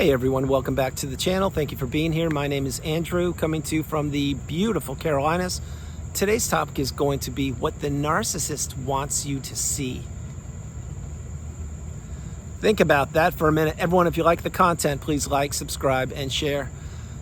Hey everyone, welcome back to the channel. Thank you for being here. My name is Andrew, coming to you from the beautiful Carolinas. Today's topic is going to be what the narcissist wants you to see. Think about that for a minute. Everyone, if you like the content, please like, subscribe, and share.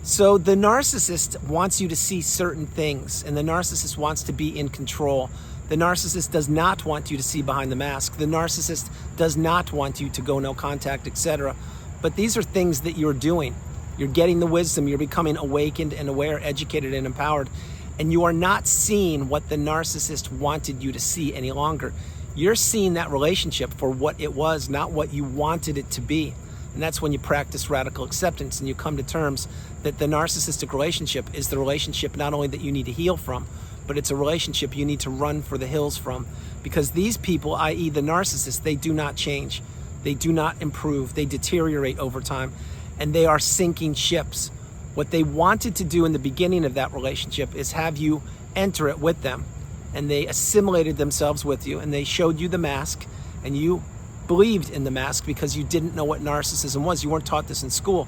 So the narcissist wants you to see certain things, and the narcissist wants to be in control. The narcissist does not want you to see behind the mask. The narcissist does not want you to go no contact, etc. But these are things that you're doing. You're getting the wisdom, you're becoming awakened and aware, educated and empowered, and you are not seeing what the narcissist wanted you to see any longer. You're seeing that relationship for what it was, not what you wanted it to be. And that's when you practice radical acceptance and you come to terms that the narcissistic relationship is the relationship not only that you need to heal from, but it's a relationship you need to run for the hills from. Because these people, i.e. the narcissist, they do not change. They do not improve. They deteriorate over time, and they are sinking ships. What they wanted to do in the beginning of that relationship is have you enter it with them, and they assimilated themselves with you, and they showed you the mask, and you believed in the mask because you didn't know what narcissism was. You weren't taught this in school.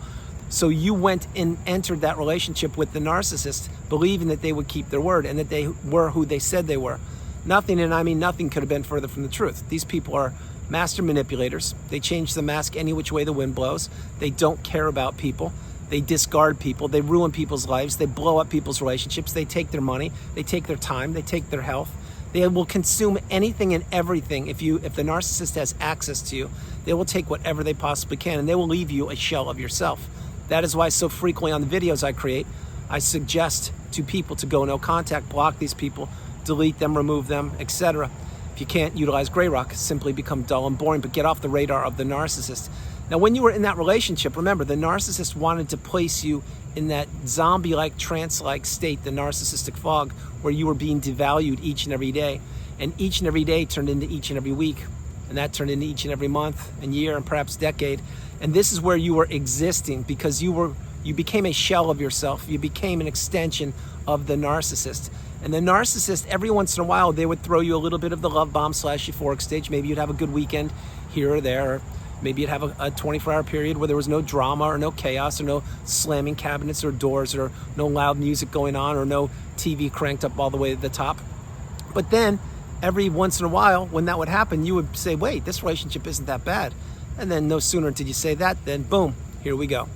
So you went and entered that relationship with the narcissist, believing that they would keep their word and that they were who they said they were. Nothing, and I mean nothing, could have been further from the truth. These people are master manipulators. They change the mask any which way the wind blows. They don't care about people. They discard people. They ruin people's lives. They blow up people's relationships. They take their money. They take their time. They take their health. They will consume anything and everything. If the narcissist has access to you, they will take whatever they possibly can, and they will leave you a shell of yourself. That is why so frequently on the videos I create, I suggest to people to go no contact, block these people, delete them, remove them, etc. If you can't utilize gray rock, simply become dull and boring, but get off the radar of the narcissist. Now, when you were in that relationship, remember, the narcissist wanted to place you in that zombie-like, trance-like state, the narcissistic fog, where you were being devalued each and every day. And each and every day turned into each and every week. And that turned into each and every month and year and perhaps decade. And this is where you were existing because you became a shell of yourself. You became an extension of the narcissist. And the narcissist, every once in a while, they would throw you a little bit of the love bomb / euphoric stage. Maybe you'd have a good weekend here or there. Or maybe you'd have a 24-hour period where there was no drama or no chaos or no slamming cabinets or doors or no loud music going on or no TV cranked up all the way to the top. But then every once in a while, when that would happen, you would say, wait, this relationship isn't that bad. And then no sooner did you say that, then boom, here we go.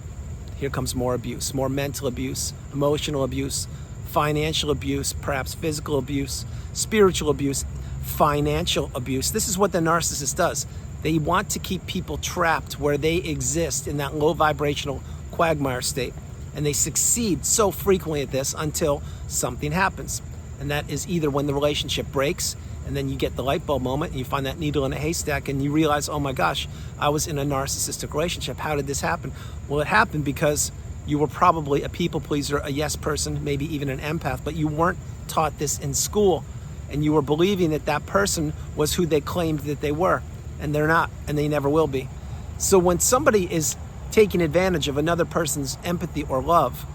Here comes more abuse, more mental abuse, emotional abuse, financial abuse, perhaps physical abuse, spiritual abuse, financial abuse. This is what the narcissist does. They want to keep people trapped where they exist in that low vibrational quagmire state. And they succeed so frequently at this until something happens. And that is either when the relationship breaks, and then you get the light bulb moment and you find that needle in a haystack and you realize, oh my gosh, I was in a narcissistic relationship. How did this happen? Well, it happened because you were probably a people pleaser, a yes person, maybe even an empath, but you weren't taught this in school. And you were believing that that person was who they claimed that they were. And they're not, and they never will be. So when somebody is taking advantage of another person's empathy or love,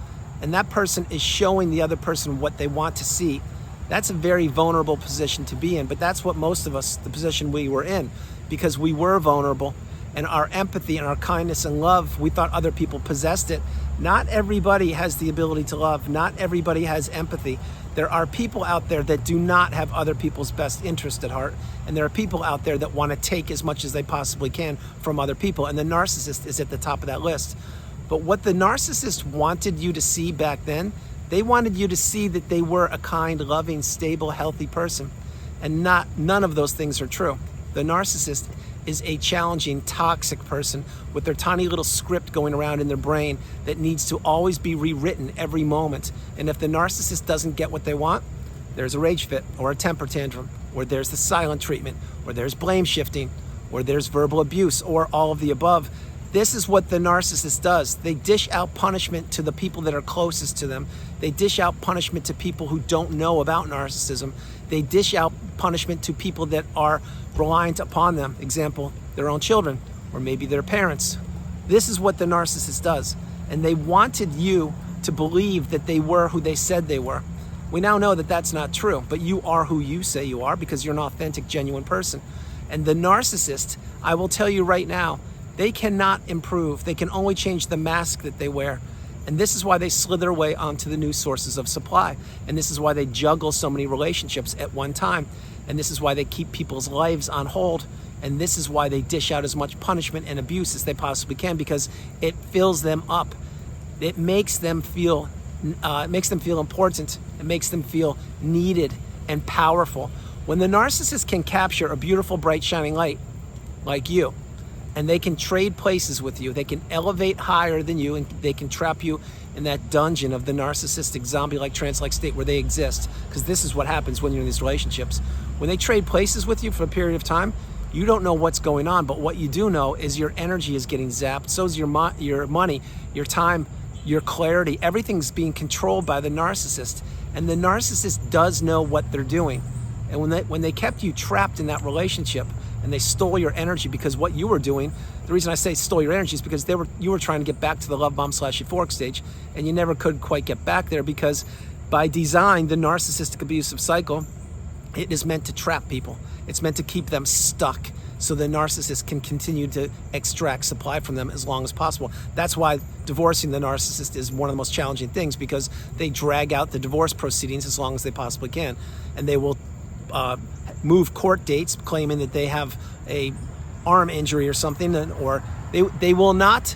and that person is showing the other person what they want to see, that's a very vulnerable position to be in. But that's what most of us, the position we were in, because we were vulnerable, and our empathy and our kindness and love, we thought other people possessed it. Not everybody has the ability to love. Not everybody has empathy. There are people out there that do not have other people's best interest at heart. And there are people out there that want to take as much as they possibly can from other people. And the narcissist is at the top of that list. But what the narcissist wanted you to see back then, they wanted you to see that they were a kind, loving, stable, healthy person. And none of those things are true. The narcissist is a challenging, toxic person with their tiny little script going around in their brain that needs to always be rewritten every moment. And if the narcissist doesn't get what they want, there's a rage fit or a temper tantrum, or there's the silent treatment, or there's blame shifting, or there's verbal abuse, or all of the above. This is what the narcissist does. They dish out punishment to the people that are closest to them. They dish out punishment to people who don't know about narcissism. They dish out punishment to people that are reliant upon them. Example, their own children, or maybe their parents. This is what the narcissist does. And they wanted you to believe that they were who they said they were. We now know that that's not true, but you are who you say you are because you're an authentic, genuine person. And the narcissist, I will tell you right now, They cannot improve. They can only change the mask that they wear. And this is why they slither their way onto the new sources of supply. And this is why they juggle so many relationships at one time. And this is why they keep people's lives on hold. And this is why they dish out as much punishment and abuse as they possibly can, because it fills them up. It makes them feel important. It makes them feel needed and powerful. When the narcissist can capture a beautiful, bright, shining light like you, and they can trade places with you, they can elevate higher than you, and they can trap you in that dungeon of the narcissistic zombie-like trance-like state where they exist. Because this is what happens when you're in these relationships. When they trade places with you for a period of time, you don't know what's going on, but what you do know is your energy is getting zapped, so is your money, your time, your clarity. Everything's being controlled by the narcissist, and the narcissist does know what they're doing. And when they kept you trapped in that relationship, and they stole your energy, because what you were doing, the reason I say stole your energy is because you were trying to get back to the love bomb / euphoric stage, and you never could quite get back there, because by design, the narcissistic abusive cycle, it is meant to trap people. It's meant to keep them stuck so the narcissist can continue to extract supply from them as long as possible. That's why divorcing the narcissist is one of the most challenging things, because they drag out the divorce proceedings as long as they possibly can. And they will move court dates claiming that they have a arm injury or something, or they will not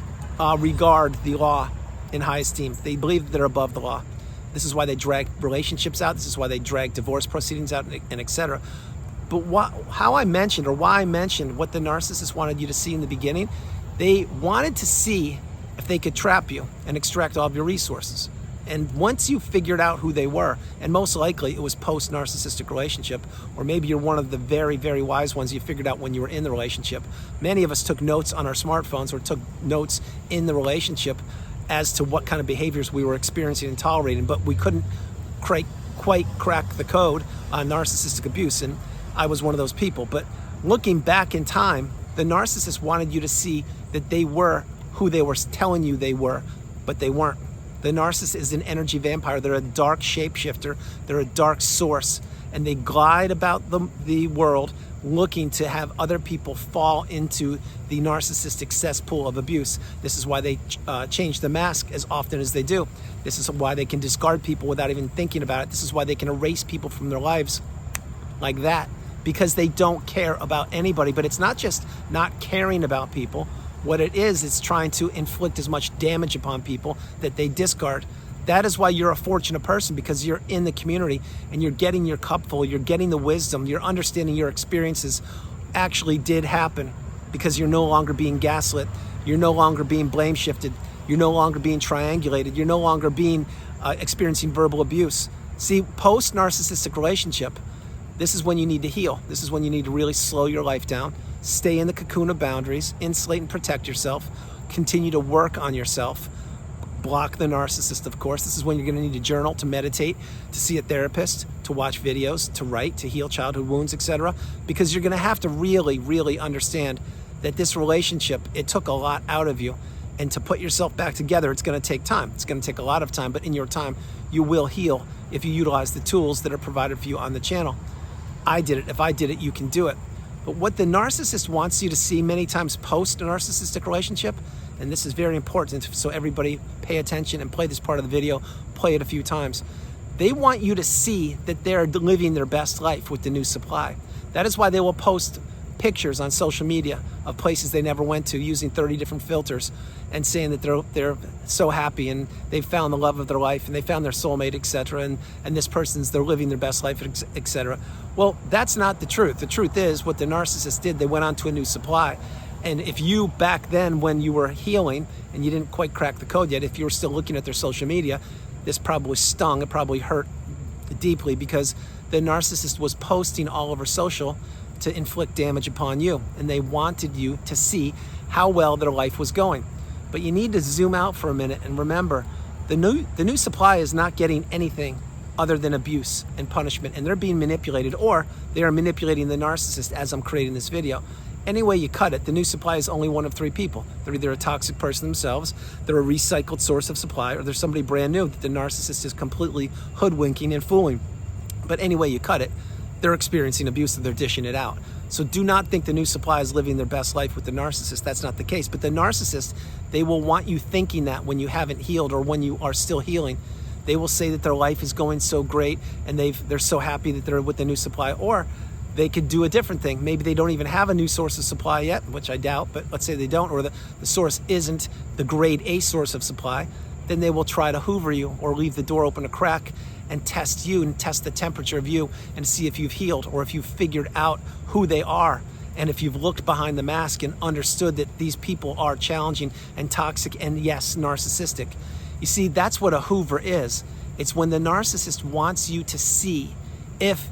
regard the law in high esteem. They believe that they're above the law. This is why they drag relationships out. This is why they drag divorce proceedings out, and etc. But why I mentioned what the narcissist wanted you to see in the beginning, they wanted to see if they could trap you and extract all of your resources. And once you figured out who they were, and most likely it was post-narcissistic relationship, or maybe you're one of the very, very wise ones you figured out when you were in the relationship. Many of us took notes on our smartphones, or took notes in the relationship as to what kind of behaviors we were experiencing and tolerating, but we couldn't quite crack the code on narcissistic abuse, and I was one of those people. But looking back in time, the narcissist wanted you to see that they were who they were telling you they were, but they weren't. The narcissist is an energy vampire. They're a dark shapeshifter. They're a dark source, and they glide about the world looking to have other people fall into the narcissistic cesspool of abuse. This is why they change the mask as often as they do. This is why they can discard people without even thinking about it. This is why they can erase people from their lives like that, because they don't care about anybody. But it's not just not caring about people. What it is, it's trying to inflict as much damage upon people that they discard. That is why you're a fortunate person, because you're in the community and you're getting your cup full, you're getting the wisdom, you're understanding your experiences actually did happen, because you're no longer being gaslit, you're no longer being blame shifted, you're no longer being triangulated, you're no longer being experiencing verbal abuse. See, post-narcissistic relationship, this is when you need to heal. This is when you need to really slow your life down, stay in the cocoon of boundaries, insulate and protect yourself, continue to work on yourself, block the narcissist, of course. This is when you're going to need to journal, to meditate, to see a therapist, to watch videos, to write, to heal childhood wounds, etc. Because you're going to have to really, really understand that this relationship, it took a lot out of you. And to put yourself back together, it's going to take time. It's going to take a lot of time, but in your time, you will heal if you utilize the tools that are provided for you on the channel. I did it. If I did it, you can do it. But what the narcissist wants you to see many times post a narcissistic relationship, and this is very important, so everybody pay attention and play this part of the video, play it a few times. They want you to see that they're living their best life with the new supply. That is why they will post pictures on social media of places they never went to, using 30 different filters, and saying that they're so happy and they've found the love of their life and they found their soulmate, etc. And this person's, they're living their best life, etc. Well, that's not the truth. The truth is, what the narcissist did, they went on to a new supply. And if you, back then when you were healing and you didn't quite crack the code yet, if you were still looking at their social media, this probably stung, it probably hurt deeply, because the narcissist was posting all over social to inflict damage upon you, and they wanted you to see how well their life was going. But you need to zoom out for a minute and remember, the new supply is not getting anything other than abuse and punishment, and they're being manipulated, or they are manipulating the narcissist as I'm creating this video. Any way you cut it, the new supply is only one of three people. They're either a toxic person themselves, they're a recycled source of supply, or they're somebody brand new that the narcissist is completely hoodwinking and fooling. But any way you cut it, they're experiencing abuse and they're dishing it out. So do not think the new supply is living their best life with the narcissist. That's not the case. But the narcissist, they will want you thinking that when you haven't healed or when you are still healing. They will say that their life is going so great and they're so happy that they're with the new supply. Or they could do a different thing. Maybe they don't even have a new source of supply yet, which I doubt, but let's say they don't, or the source isn't the grade A source of supply. Then they will try to hoover you or leave the door open a crack and test you and test the temperature of you and see if you've healed or if you've figured out who they are and if you've looked behind the mask and understood that these people are challenging and toxic and, yes, narcissistic. You see, that's what a hoover is. It's when the narcissist wants you to see if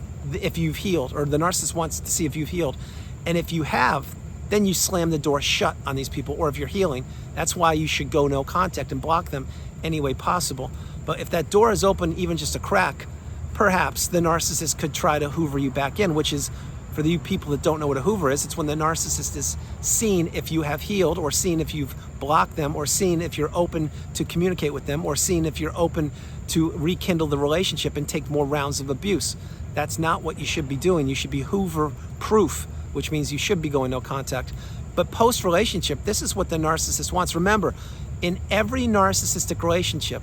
you've healed, or the narcissist wants to see if you've healed. And if you have, then you slam the door shut on these people. Or if you're healing, that's why you should go no contact and block them any way possible. But if that door is open, even just a crack, perhaps the narcissist could try to hoover you back in, which is, for you people that don't know what a hoover is, it's when the narcissist is seeing if you have healed, or seeing if you've blocked them, or seeing if you're open to communicate with them, or seeing if you're open to rekindle the relationship and take more rounds of abuse. That's not what you should be doing. You should be hoover proof, which means you should be going no contact. But post-relationship, this is what the narcissist wants. Remember, in every narcissistic relationship,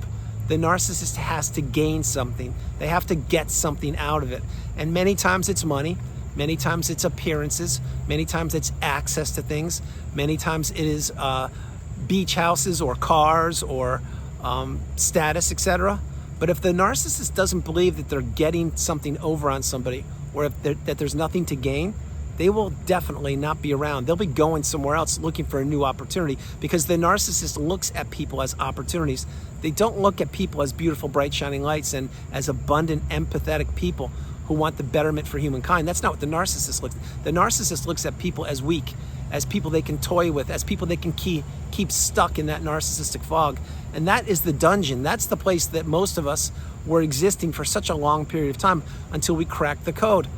the narcissist has to gain something. They have to get something out of it. And many times it's money. Many times it's appearances. Many times it's access to things. Many times it is beach houses or cars or status, etc. But if the narcissist doesn't believe that they're getting something over on somebody, or if that there's nothing to gain, they will definitely not be around. They'll be going somewhere else looking for a new opportunity, because the narcissist looks at people as opportunities. They don't look at people as beautiful, bright, shining lights and as abundant, empathetic people who want the betterment for humankind. That's not what the narcissist looks at. The narcissist looks at people as weak, as people they can toy with, as people they can keep stuck in that narcissistic fog. And that is the dungeon. That's the place that most of us were existing for such a long period of time until we cracked the code.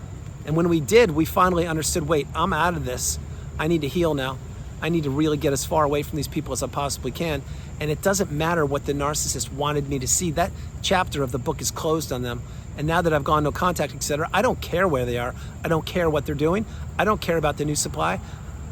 And when we did, we finally understood, wait, I'm out of this. I need to heal now. I need to really get as far away from these people as I possibly can. And it doesn't matter what the narcissist wanted me to see. That chapter of the book is closed on them. And now that I've gone no contact, etc., I don't care where they are. I don't care what they're doing. I don't care about the new supply.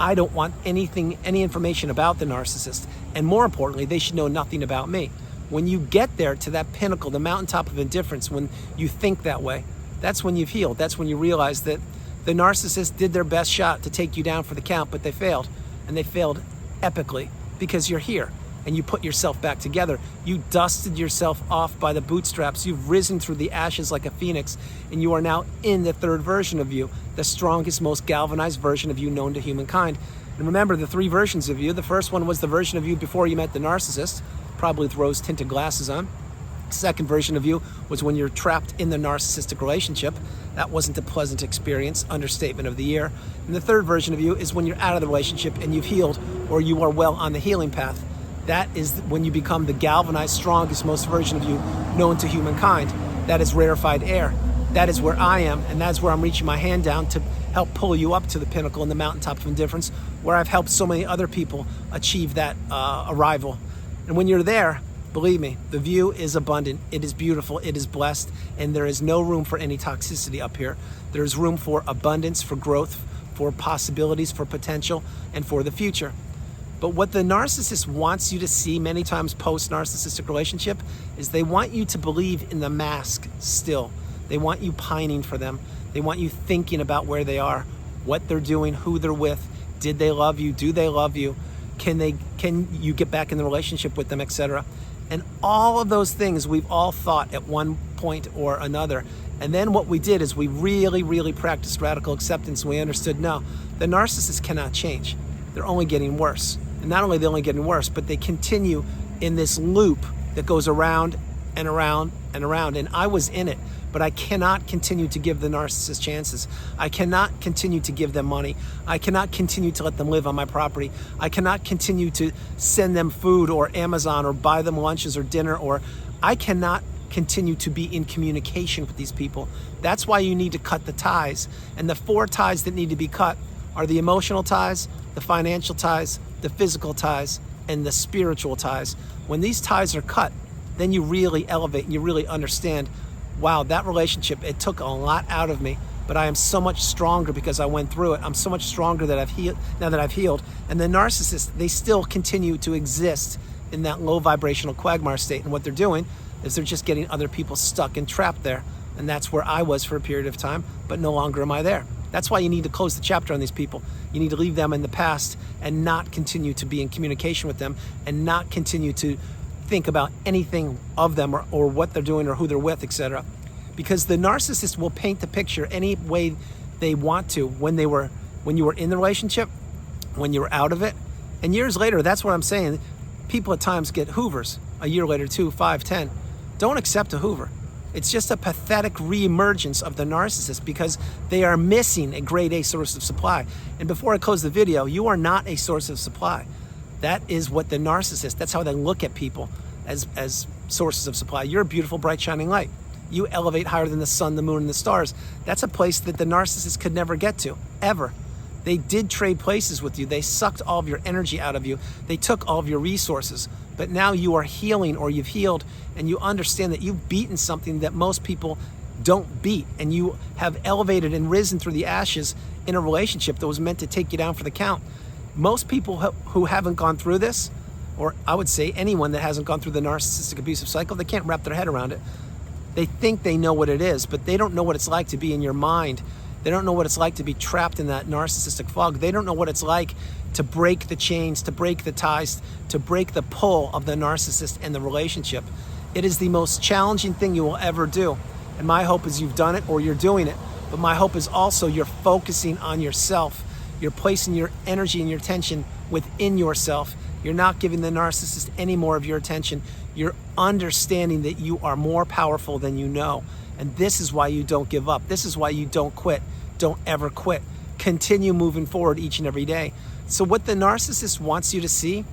I don't want any information about the narcissist. And more importantly, they should know nothing about me. When you get there to that pinnacle, the mountaintop of indifference, when you think that way, that's when you've healed. That's when you realize that the narcissist did their best shot to take you down for the count, but they failed. And they failed epically, because you're here and you put yourself back together. You dusted yourself off by the bootstraps. You've risen through the ashes like a phoenix, and you are now in the third version of you, the strongest, most galvanized version of you known to humankind. And remember the three versions of you. The first one was the version of you before you met the narcissist, probably with rose-tinted glasses on. Second version of you was when you're trapped in the narcissistic relationship. That wasn't a pleasant experience, understatement of the year. And the third version of you is when you're out of the relationship and you've healed, or you are well on the healing path. That is when you become the galvanized, strongest, most version of you known to humankind. That is rarefied air. That is where I am, and that's where I'm reaching my hand down to help pull you up to the pinnacle and the mountaintop of indifference, where I've helped so many other people achieve that arrival. And when you're there, believe me, the view is abundant, it is beautiful, it is blessed, and there is no room for any toxicity up here. There is room for abundance, for growth, for possibilities, for potential, and for the future. But what the narcissist wants you to see many times post-narcissistic relationship is they want you to believe in the mask still. They want you pining for them. They want you thinking about where they are, what they're doing, who they're with. Did they love you? Do they love you? Can you get back in the relationship with them, etc.? And all of those things we've all thought at one point or another. And then what we did is we really, really practiced radical acceptance. And we understood, no, the narcissist cannot change. They're only getting worse. And not only are they only getting worse, but they continue in this loop that goes around and around and around. And I was in it, but I cannot continue to give the narcissist chances. I cannot continue to give them money. I cannot continue to let them live on my property. I cannot continue to send them food or Amazon or buy them lunches or dinner, or I cannot continue to be in communication with these people. That's why you need to cut the ties. And the 4 ties that need to be cut are the emotional ties, the financial ties, the physical ties, and the spiritual ties. When these ties are cut, then you really elevate and you really understand, wow, that relationship, it took a lot out of me, but I am so much stronger because I went through it. I'm so much stronger that I've healed now that I've healed. And the narcissist, they still continue to exist in that low vibrational quagmire state. And what they're doing is they're just getting other people stuck and trapped there. And that's where I was for a period of time, but no longer am I there. That's why you need to close the chapter on these people. You need to leave them in the past and not continue to be in communication with them and not continue to think about anything of them or what they're doing or who they're with, etc. Because the narcissist will paint the picture any way they want to when you were in the relationship, when you were out of it. And years later, that's what I'm saying. People at times get hoovers a year later, 2, 5, 10. Don't accept a hoover. It's just a pathetic reemergence of the narcissist because they are missing a grade A source of supply. And before I close the video, you are not a source of supply. That is what the narcissist, that's how they look at people as sources of supply. You're a beautiful, bright, shining light. You elevate higher than the sun, the moon, and the stars. That's a place that the narcissist could never get to, ever. They did trade places with you. They sucked all of your energy out of you. They took all of your resources. But now you are healing, or you've healed, and you understand that you've beaten something that most people don't beat. And you have elevated and risen through the ashes in a relationship that was meant to take you down for the count. Most people who haven't gone through this, or I would say anyone that hasn't gone through the narcissistic abusive cycle, they can't wrap their head around it. They think they know what it is, but they don't know what it's like to be in your mind. They don't know what it's like to be trapped in that narcissistic fog. They don't know what it's like to break the chains, to break the ties, to break the pull of the narcissist and the relationship. It is the most challenging thing you will ever do. And my hope is you've done it or you're doing it. But my hope is also you're focusing on yourself. You're placing your energy and your attention within yourself. You're not giving the narcissist any more of your attention. You're understanding that you are more powerful than you know. And this is why you don't give up. This is why you don't quit. Don't ever quit. Continue moving forward each and every day. So what the narcissist wants you to see,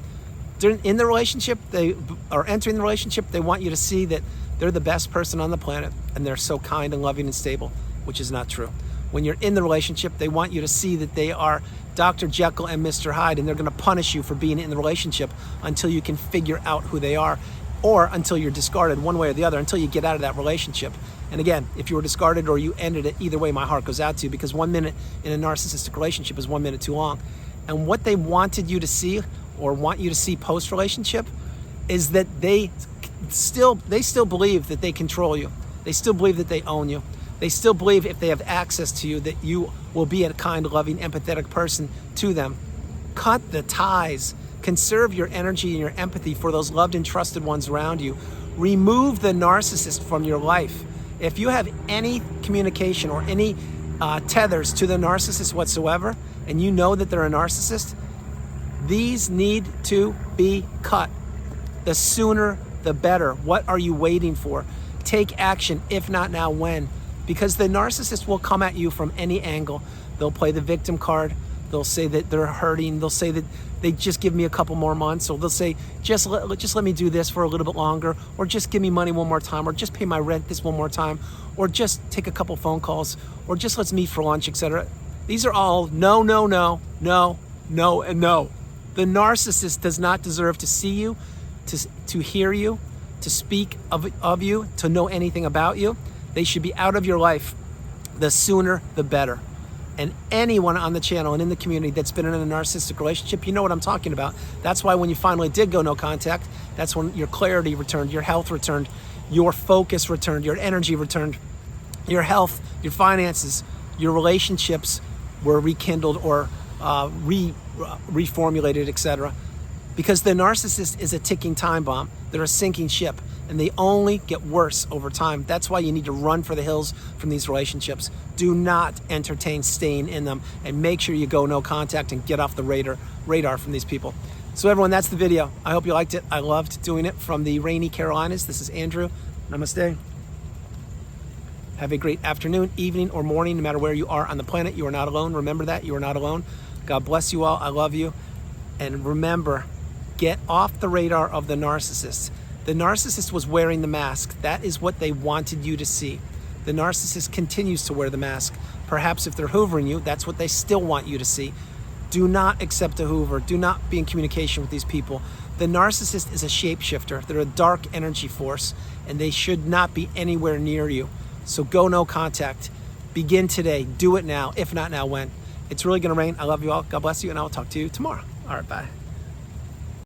in the relationship, they are entering the relationship, they want you to see that they're the best person on the planet and they're so kind and loving and stable, which is not true. When you're in the relationship, they want you to see that they are Dr. Jekyll and Mr. Hyde, and they're going to punish you for being in the relationship until you can figure out who they are, or until you're discarded one way or the other, until you get out of that relationship. And again, if you were discarded or you ended it, either way, my heart goes out to you, because 1 minute in a narcissistic relationship is 1 minute too long. And what they wanted you to see, or want you to see post-relationship, is that they still believe that they control you. They still believe that they own you. They still believe if they have access to you that you will be a kind, loving, empathetic person to them. Cut the ties. Conserve your energy and your empathy for those loved and trusted ones around you. Remove the narcissist from your life. If you have any communication or any tethers to the narcissist whatsoever, and you know that they're a narcissist, these need to be cut. The sooner, the better. What are you waiting for? Take action. If not now, when? Because the narcissist will come at you from any angle. They'll play the victim card. They'll say that they're hurting. They'll say that they just give me a couple more months. Or they'll say, just let me do this for a little bit longer. Or just give me money one more time. Or just pay my rent this one more time. Or just take a couple phone calls. Or just let's meet for lunch, etc. These are all no, no, no, no, no, and no. The narcissist does not deserve to see you, to hear you, to speak of you, to know anything about you. They should be out of your life. The sooner, the better. And anyone on the channel and in the community that's been in a narcissistic relationship, you know what I'm talking about. That's why when you finally did go no contact, that's when your clarity returned, your health returned, your focus returned, your energy returned, your health, your finances, your relationships were rekindled or reformulated, etc. Because the narcissist is a ticking time bomb. They're a sinking ship, and they only get worse over time. That's why you need to run for the hills from these relationships. Do not entertain staying in them, and make sure you go no contact and get off the radar from these people. So everyone, that's the video. I hope you liked it. I loved doing it from the rainy Carolinas. This is Andrew. Namaste. Have a great afternoon, evening, or morning, no matter where you are on the planet. You are not alone. Remember that. You are not alone. God bless you all. I love you. And remember, get off the radar of the narcissist. The narcissist was wearing the mask. That is what they wanted you to see. The narcissist continues to wear the mask. Perhaps if they're hoovering you, that's what they still want you to see. Do not accept a hoover. Do not be in communication with these people. The narcissist is a shapeshifter. They're a dark energy force, and they should not be anywhere near you. So go no contact. Begin today. Do it now. If not now, when? It's really going to rain. I love you all. God bless you, and I will talk to you tomorrow. All right, bye.